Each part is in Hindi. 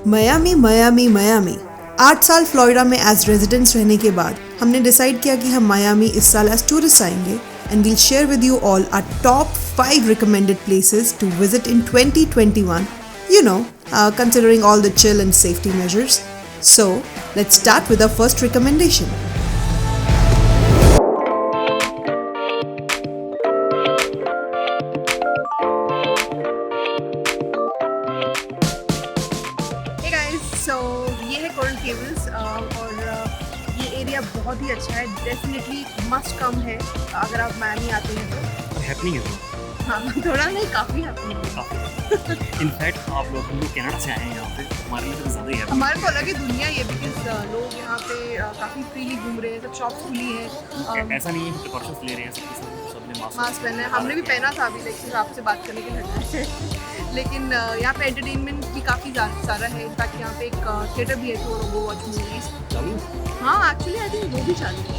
मियामी मियामी मियामी 8 साल फ्लोरिडा में एज रेजिडेंट्स रहने के बाद हमने डिसाइड किया कि हम मियामी इस साल एज टूरिस्ट आएंगे and we'll share with you all our top 5 recommended places to visit in 2021, you know, considering all the chill and safety measures. So, let's start with our first recommendation. ये है कोरल केबल्स और ये एरिया बहुत ही अच्छा है, डेफिनेटली मस्ट कम है अगर आप मियामी आते हैं तो। हैपनिंग है हाँ, थोड़ा नहीं, काफ़ी हैपनिंग है। इनफैक्ट आप लोग हम लोग कनाडा से आए हैं यहाँ पे, हमारे लिए तो ज़्यादा ही है। हमारे को अलग ही दुनिया ये, बिकॉज लोग यहाँ पे काफ़ी फ्रीली घूम रहे हैं, सब शॉप्स खुली हैं। ऐसा नहीं है कि प्रिकॉशंस ले रहे हैं, सबने मास्क पहना है, हमने भी पहना था अभी, लेकिन आपसे बात करने के लिए लेकिन यहाँ पे एंटरटेनमेंट भी काफ़ी सारा है। इनफैक्ट यहाँ पे एक थिएटर भी है तो वो वॉच मूवीज। हाँ, एक्चुअली आई थिंक वो भी चालू है।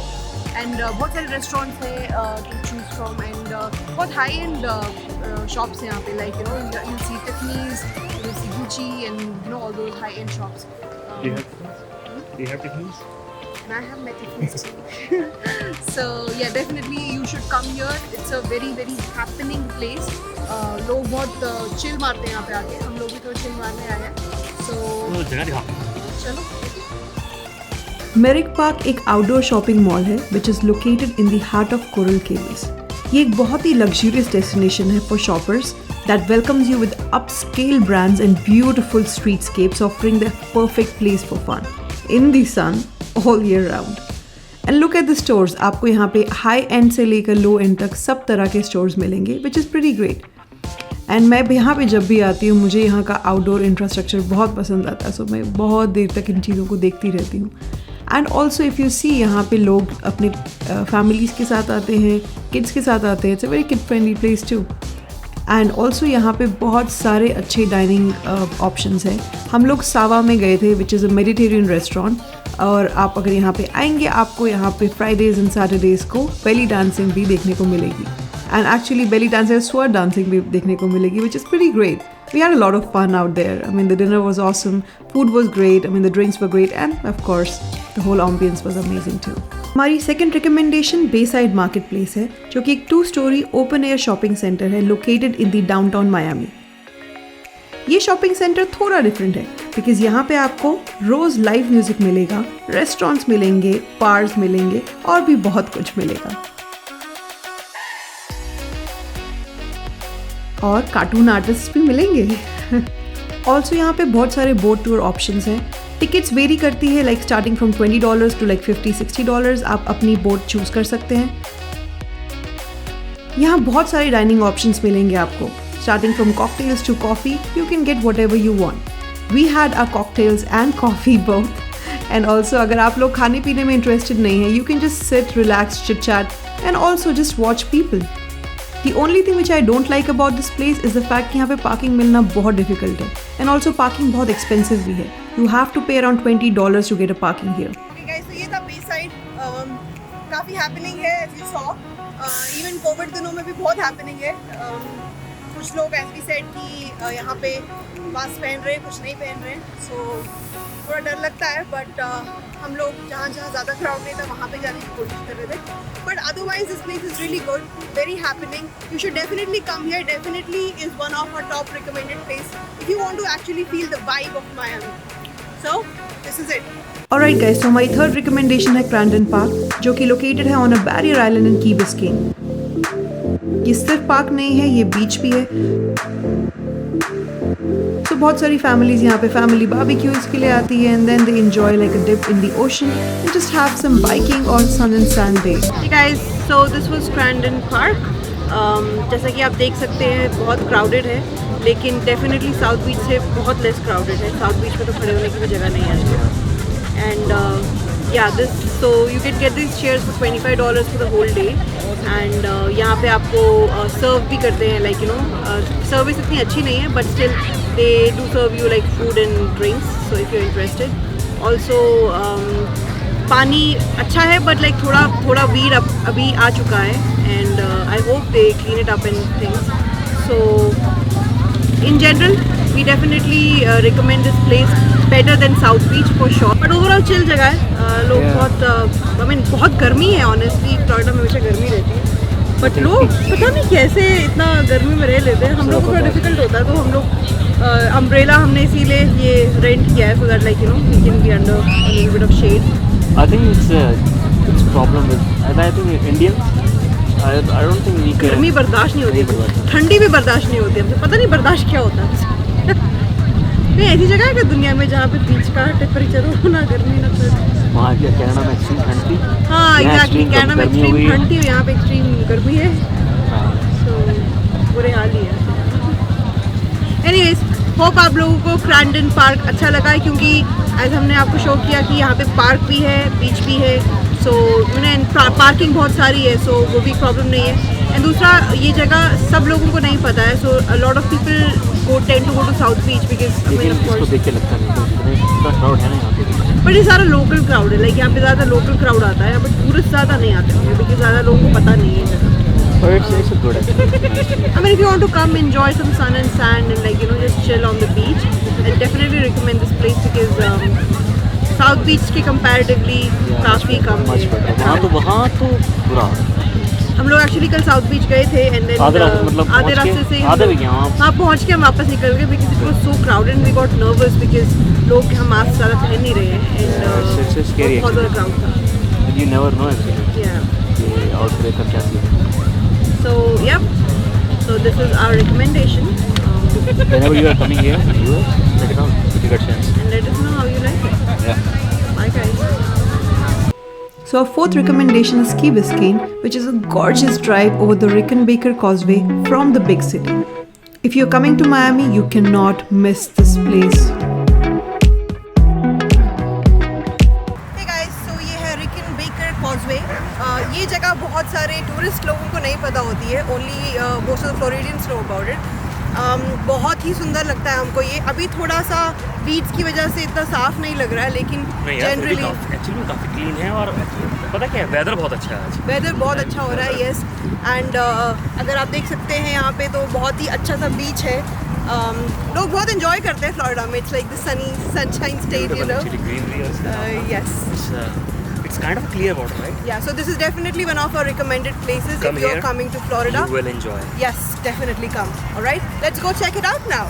एंड बहुत सारे रेस्टोरेंट्स हैं टू चूज फ्रॉम एंड बहुत हाई एंड शॉप्स हैं यहाँ पे, like you see Tiffany's, you see Gucci and you know all those high end shops. Do you have Tiffany's? And I have met Tiffany's too. So yeah, definitely you should come here. It's a very very happening place. लोग बहुत चिल मारते हैं यहाँ पे आके, हम लोग भी तो चिल मारने आए हैं। So जगह दिखा चलो। मेरिक पार्क एक आउटडोर शॉपिंग मॉल है which is located in the heart of coral caves. ये एक बहुत ही लग्जूरियस डेस्टिनेशन है for shoppers that welcomes you with upscale brands and beautiful streetscapes, offering the perfect place for fun in the sun all year round. And look at the stores. आपको यहाँ पे high end से लेकर low end तक सब तरह के stores मिलेंगे, which is pretty great. And मैं यहाँ पे जब भी आती हूँ मुझे यहाँ का आउटडोर इंफ्रास्ट्रक्चर बहुत पसंद आता है, सो मैं बहुत देर तक इन चीज़ों को देखती रहती हूँ। And also if you see यहाँ पे लोग अपने फैमिलीज़ के साथ आते हैं, किड्स के साथ आते हैं। It's a very kid friendly place too. And also यहाँ पे बहुत सारे अच्छे डाइनिंग ऑप्शंस हैं। हम लोग सावा में गए थे which is a Mediterranean restaurant, और आप अगर यहाँ पे आएंगे आपको यहाँ पे फ्राइडेज़ एंड सैटरडेज़ को बेली डांसिंग भी देखने को मिलेगी। And actually belly dancing, sword dancing भी देखने को मिलेगी, which is pretty great. We had a lot of fun out there. I mean, the dinner was awesome, food was great, I mean, the drinks were great, and of course, the whole ambience was amazing too. हमारी second recommendation Bayside Marketplace है, जो कि एक 2-story open air shopping centre है located in the downtown Miami. ये शॉपिंग सेंटर थोड़ा डिफरेंट है बिकॉज यहाँ पे आपको रोज लाइव म्यूजिक मिलेगा, रेस्टोरेंट्स मिलेंगे, बार्स मिलेंगे और भी बहुत कुछ मिलेगा, और कार्टून आर्टिस्ट भी मिलेंगे। ऑल्सो यहाँ पे बहुत सारे बोट टूर ऑप्शंस हैं। टिकट्स वेरी करती है, like starting from $20 to like $50-60। आप अपनी बोट चूज कर सकते हैं। यहाँ बहुत सारे डाइनिंग ऑप्शंस मिलेंगे आपको, starting from cocktails to coffee. You can get what ever you want. We had our cocktails and coffee both. And also अगर आप लोग खाने पीने में इंटरेस्टेड नहीं है, you can just sit, relax, chit chat and also just watch people. The only thing which I don't like about this place is the fact कि यहाँ पे पार्किंग मिलना बहुत डिफिकल्ट है, एंड ऑल्सो पार्किंग बहुत एक्सपेंसिव भी है। You have to pay around $20 to get a parking here. Okay guys, so ये था बेसाइड। काफ़ी हैपनिंग है as you saw. Even Covid दिनों में भी बहुत हैपनिंग है। कुछ लोग ऐसे सेट कि यहाँ पे मास्क पहन रहे हैं, कुछ नहीं पहन रहे हैं, सो थोड़ा डर लगता है। बट हम लोग जहाँ ज़्यादा क्राउड नहीं था वहाँ पे जाने की कोशिश कर रहे थे। But otherwise, this place is really good, very happening. You should definitely come here. Definitely is one of our top recommended place if you want to actually feel the vibe of Miami. So this is it. Alright guys, so हमारी थर्ड रिकमेंडेशन है क्रैंडन पार्क, जो कि लोकेटेड है on a barrier island in की बिस्केन। ये सिर्फ पार्क नहीं है, ये बीच भी है। तो बहुत सारी फैमिलीज यहाँ पे फैमिली बारबेक्यूज के लिए आती है, and then they enjoy like a dip in the ocean and just have some biking और sun and sand day. Hey guys, so this was Crandon Park. जैसा कि आप देख सकते हैं बहुत क्राउडेड है, लेकिन डेफिनेटली साउथ बीच से बहुत लेस क्राउडेड है। साउथ बीच में तो खड़े होने की भी जगह नहीं है। एंड या this, so you can get this chairs for $25 for the whole day. And यहाँ पे आपको सर्व भी करते हैं, लाइक यू नो सर्विस इतनी अच्छी नहीं है but still they do serve you like food and drinks, so if you interested. Also पानी अच्छा है बट लाइक थोड़ा वीड अभी आ चुका है, and I hope they clean it up and things. So in general we definitely recommend this place better than South Beach for sure. But overall chill जगह है. लोग बहुत I mean बहुत गर्मी है honestly. फ्लोरिडा में हमेशा गर्मी रहती है. बट लोग पता नहीं कैसे इतना गर्मी में रह लेते हैं. हम लोग को थोड़ा डिफिकल्ट होता है, तो हम लोग अम्ब्रेला हमने इसीलिए ये रेंट किया है, so that like you know we can be under a little bit of shade. I think it's problem with I think Indians. I don't think we can. गर्मी बर्दाश्त नहीं होती, ठंडी भी बर्दाश्त नहीं होती हमसे. पता नहीं बर्दाश्त क्या होता है. नहीं ऐसी जगह है कि दुनिया में जहाँ पे बीच का टेम्परेचर हो ना गर्मी ना ठंड. वहाँ क्या कनाडा में एक्सट्रीम ठंड थी. हाँ एग्जैक्टली, कनाडा में एक्सट्रीम ठंड थी, यहाँ पे एक्सट्रीम गर्मी है. तो बुरे हाल ही है. एनीवेज होप आप लोगों को क्रैंडन पार्क अच्छा लगा है, क्योंकि एज हमने आपको शो किया कि यहाँ पे पार्क भी है, बीच भी है. सो पार्किंग बहुत सारी है, सो वो भी प्रॉब्लम नहीं है. एंड दूसरा ये जगह सब लोगों को नहीं पता है, so a lot of people tend to go to South Beach because देख के लगता नहीं इतना क्राउड है ना यहाँ पे. बट ये सारा लोकल क्राउड है. लाइक यहाँ पे ज़्यादा लोकल क्राउड आता है, बट टूरिस्ट ज़्यादा नहीं आते होंगे बिकॉज ज़्यादा लोगों को पता नहीं है जगह. But it's good actually. I mean, if you want to come enjoy some sun and sand and like you know just chill on the beach, I definitely recommend this place because South Beach के comparatively काफ़ी कम है. वहाँ तो बुरा. हम लोग एक्चुअली कल साउथ बीच गए थे एंड देन आधे रास्ते से हाँ पहुँच के हम वापस निकल गए because it was so crowded and we got nervous because लोग हम मास्क ज़्यादा पहन नहीं रहे हैं एंड बहुत ज़्यादा क्राउड था. You never know actually. ये आउटब्रेक का क्या scene. So yep, so this is our recommendation. Whenever you are coming here, check it out. If you get chance. And let us know how you like it. Yeah. Bye guys. So our fourth recommendation is Key Biscayne, which is a gorgeous drive over the Rickenbacker Causeway from the big city. If you're coming to Miami, you cannot miss this place. Hey guys, so ये है Rickenbacker Causeway. ये जगह बहुत सारे टूरिस्ट लोगों को नहीं पता होती है. Only most of the Floridians know about it. बहुत ही सुंदर लगता है हमको ये. अभी थोड़ा सा बीच की वजह से इतना साफ नहीं लग रहा है, लेकिन जनरली एक्चुअली काफ़ी क्लीन है और पता क्या है वेदर बहुत अच्छा है आज. वेदर बहुत अच्छा हो रहा है. यस एंड अगर आप देख सकते हैं यहाँ पे तो बहुत ही अच्छा सा बीच है. लोग बहुत एंजॉय करते हैं फ्लोरिडा में. It's like the Sunny sunshine state you know. Yes it's kind of clear water, right? Yeah, so this is definitely one of our recommended places Come if you're here, coming to Florida. You will enjoy. Yes, definitely come. All right, let's go check it out now.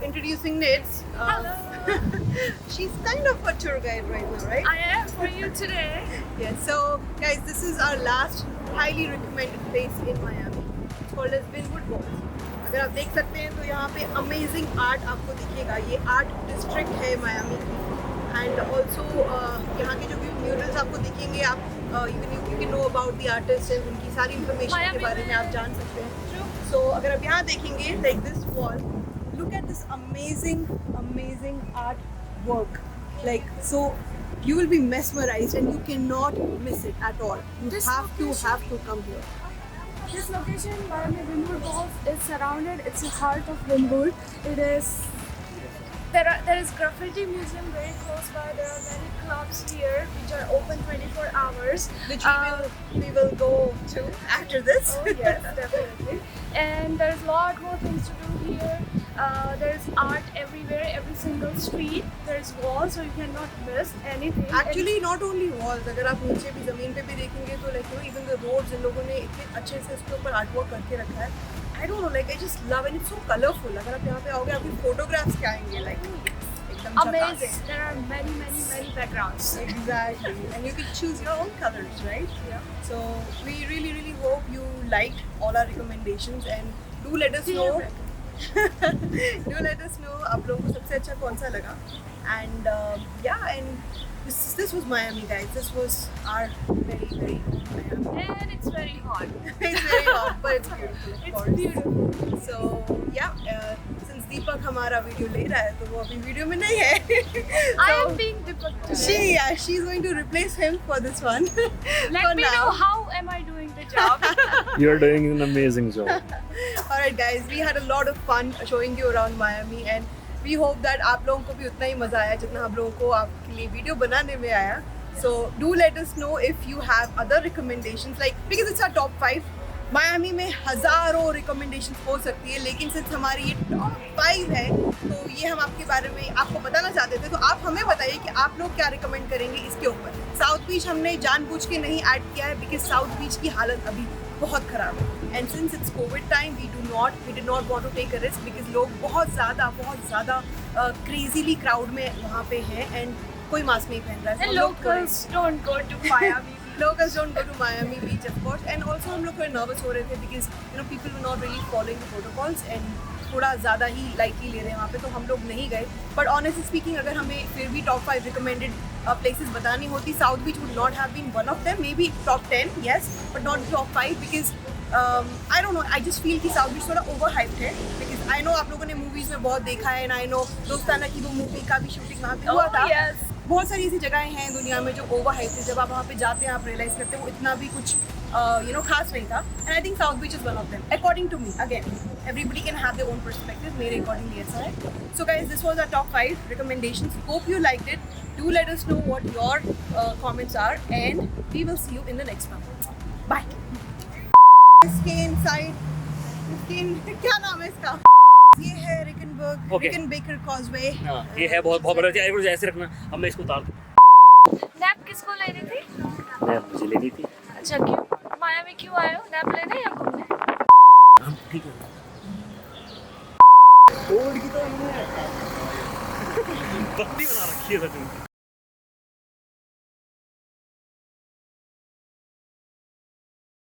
Introducing Nids. She's kind of a tour guide right now, right? I am for you today. Yeah. So, guys, this is our last highly recommended place in Miami. It's called as Wynwood Walls. अगर आप देख सकते हैं तो यहाँ पे amazing art आपको दिखेगा. ये art district है Miami की. And also यहाँ के जो भी murals आपको दिखेंगे, आप you can know about the artists and उनकी सारी information के बारे में आप जान सकते हैं. So अगर आप यहाँ देखेंगे, like this wall. Look at this amazing art work. Like, so you will be mesmerized and you cannot miss it at all. You have to come here. This location, Miami Wynwood Walls, is surrounded. It's the heart of Wynwood. It is. There is graffiti museum very close by. There are many clubs here which are open 24 hours. Which we will go to after this. Oh yes, definitely. And there's a lot more things to do here. There's art everywhere, every single street. There's walls, so you cannot miss anything. Actually, not only walls. अगर आप नीचे भी ज़मीन पे भी देखेंगे तो like you know, even the roads इन लोगों ने इतने अच्छे से इसके ऊपर आर्ट वर्क करके रखा है. I don't know, like I just love and it's so colorful. अगर आप यहाँ पे आओगे आपकी photographs क्या आएंगे like एकदम Amazing. झकास. There are many backgrounds. Exactly, and you can choose your own colors, right? Yeah. So we really hope you liked all our recommendations and do let us know. Do let us know आप लोगों को सबसे अच्छा कौन सा लगा. And yeah, and this was Miami, guys. This was our very own Miami. And it's very hot. It's very hot, but it's beautiful, of It's course. beautiful. So yeah, since Deepak हमारा वीडियो ले रहा है तो वो अभी वीडियो में नहीं है. I am being Deepak today. She's going to replace him for this one. Let for me now. know how am I doing the job. You're doing an amazing job. Alright guys, we had a lot of fun showing you around Miami and we hope that आप लोगों को भी उतना ही मज़ा आया जितना हम लोगों को आपके लिए वीडियो बनाने में आया. So do let us know if you have other recommendations like because it's our top 5. Miami में हज़ारों recommendations हो सकती है लेकिन सिर्फ हमारी ये top 5 है तो ये हम आपके बारे में आपको बताना चाहते थे तो आप हमें बताइए कि आप लोग क्या रिकमेंड करेंगे इसके ऊपर. साउथ बीच हमने जानबूझ के नहीं ऐड किया है बिकॉज साउथ बीच की हालत अभी बहुत ख़राब है. And since it's COVID time we did not want to take a risk because लोग बहुत ज़्यादा क्रेजीली क्राउड में वहाँ पे हैं एंड कोई मास्क नहीं पहन रहा है. And locals don't go to Miami. Locals don't go to Miami Beach, of course. And also हम लोग थोड़े नर्वस हो रहे थे because people were not really following the protocols and थोड़ा ज़्यादा ही लाइटली ले रहे हैं वहाँ पे तो हम लोग नहीं गए. But honestly speaking, अगर हमें फिर भी top 5 recommended places बतानी होती, South Beach would not have been one of them. Maybe top 10, yes, but not top 5 because I don't know. I just feel कि South Beach थोड़ा overhyped है because I know आप लोगों ने movies में बहुत देखा है and I know दोस्ताना की वो movie का भी shooting वहाँ पे हुआ था. Yes. बहुत सारी ऐसी जगहें हैं दुनिया में जो ओवर हाइप थे. जब आप वहाँ पे जाते हैं आप रियलाइज करते हैं वो इतना भी कुछ खास नहीं था. And I think South Beach is one of them according to me. Again everybody can have their own perspective. मेरे अकॉर्डिंगली ऐसा है. So guys this was our top 5 recommendations. Hope you liked it. Do let us know what your comments are and we will see you in the next one. Bye. इसके inside क्या नाम है इसका? ये है रिकनबर्ग Okay. रिकनबेकर कॉजवे. हाँ, ये है बहुत बड़ा चाहिए ऐसे रखना. अब मैं इसको उतार दूँ. नैप किसको लेनी थी? मैं मुझे लेनी थी. अच्छा क्यों? मायामी क्यों आए हो? नैप लेने या घूमने? हाँ, ठीक है. बंदी बना रखी है सच में.